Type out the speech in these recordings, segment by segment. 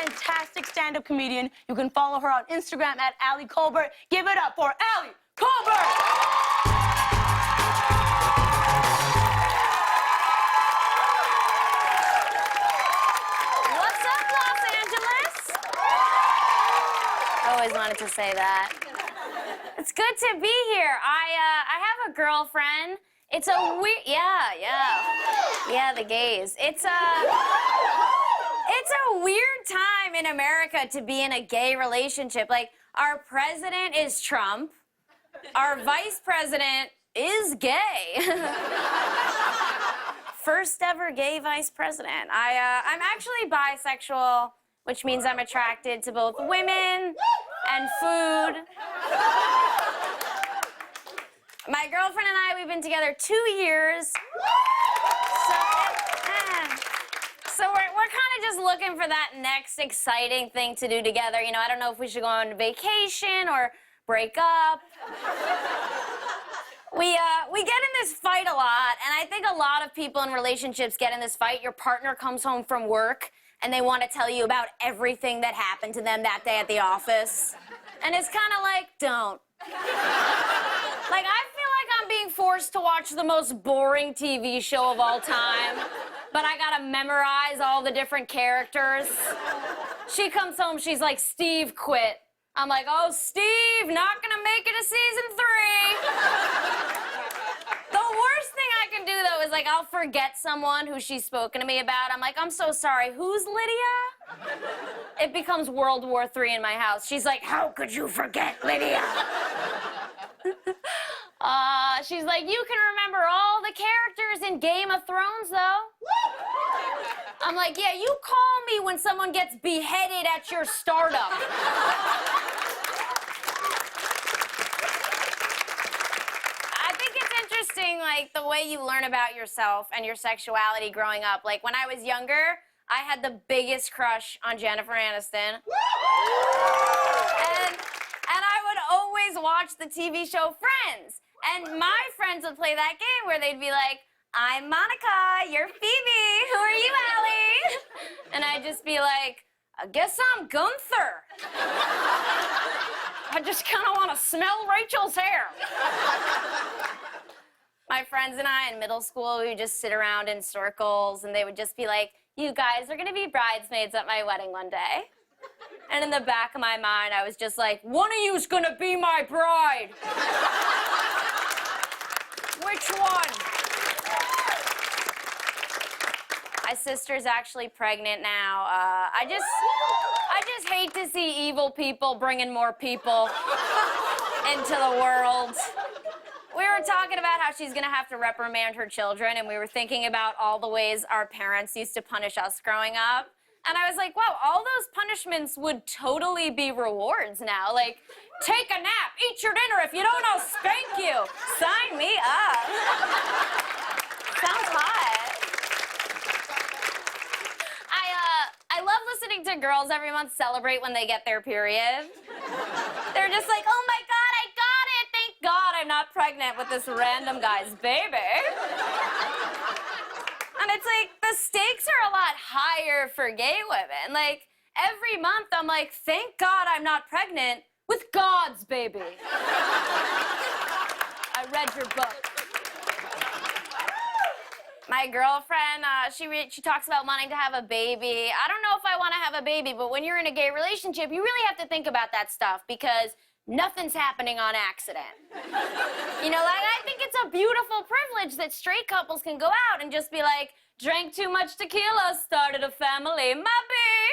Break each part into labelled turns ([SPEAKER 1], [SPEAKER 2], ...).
[SPEAKER 1] fantastic stand-up comedian. You can follow her on Instagram at Ali Colbert. Give it up for Ali Colbert!
[SPEAKER 2] What's up, Los Angeles? I always wanted to say that. It's good to be here. I have a girlfriend. It's a weird, yeah, the gays. It's a weird time in America to be in a gay relationship. Like, our president is Trump. Our vice president is gay. First ever gay vice president. I'm actually bisexual, which means I'm attracted to both women and food. My girlfriend and I, we've been together 2 years. So we're kind of just looking for that next exciting thing to do together. You know, I don't know if we should go on vacation or break up. We get in this fight a lot, and I think a lot of people in relationships get in this fight. Your partner comes home from work, and they want to tell you about everything that happened to them that day at the office. And it's kind of like, don't. Like, I feel like I'm being forced to watch the most boring TV show of all time, but I gotta memorize all the different characters. She comes home, she's like, Steve quit. I'm like, oh, Steve, not gonna make it to season 3. The worst thing I can do, though, is, like, I'll forget someone who she's spoken to me about. I'm like, I'm so sorry, who's Lydia? It becomes World War III in my house. She's like, how could you forget Lydia? She's like, you can remember all the characters in Game of Thrones, though. I'm like, yeah, you call me when someone gets beheaded at your startup. I think it's interesting, like, the way you learn about yourself and your sexuality growing up. Like, when I was younger, I had the biggest crush on Jennifer Aniston. And I would always watch the TV show Friends. And my friends would play that game where they'd be like, I'm Monica, you're Phoebe, who are you, Allie? And I'd just be like, I guess I'm Gunther. I just kind of want to smell Rachel's hair. My friends and I in middle school, we would just sit around in circles, and they would just be like, you guys are going to be bridesmaids at my wedding one day. And in the back of my mind, I was just like, one of you's going to be my bride. Which one? My sister's actually pregnant now. I just hate to see evil people bringing more people into the world. We were talking about how she's gonna have to reprimand her children, and we were thinking about all the ways our parents used to punish us growing up. And I was like, wow, all those punishments would totally be rewards now. Like, take a nap, eat your dinner. If you don't, I'll spank you. Sign me up. Sounds hot. I love listening to girls every month celebrate when they get their period. They're just like, oh my God, I got it. Thank God I'm not pregnant with this random guy's baby. And it's like, the stakes are a lot higher for gay women. Like, every month I'm like, thank God I'm not pregnant with God's baby. I read your book. My girlfriend, she talks about wanting to have a baby. I don't know if I want to have a baby, but when you're in a gay relationship, you really have to think about that stuff because nothing's happening on accident. You know, like, I think it's a beautiful privilege that straight couples can go out and just be like, drank too much tequila, started a family, maybe.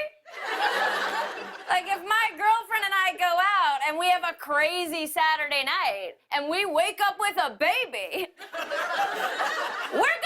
[SPEAKER 2] Like, if my girlfriend and I go out and we have a crazy Saturday night and we wake up with a baby, we're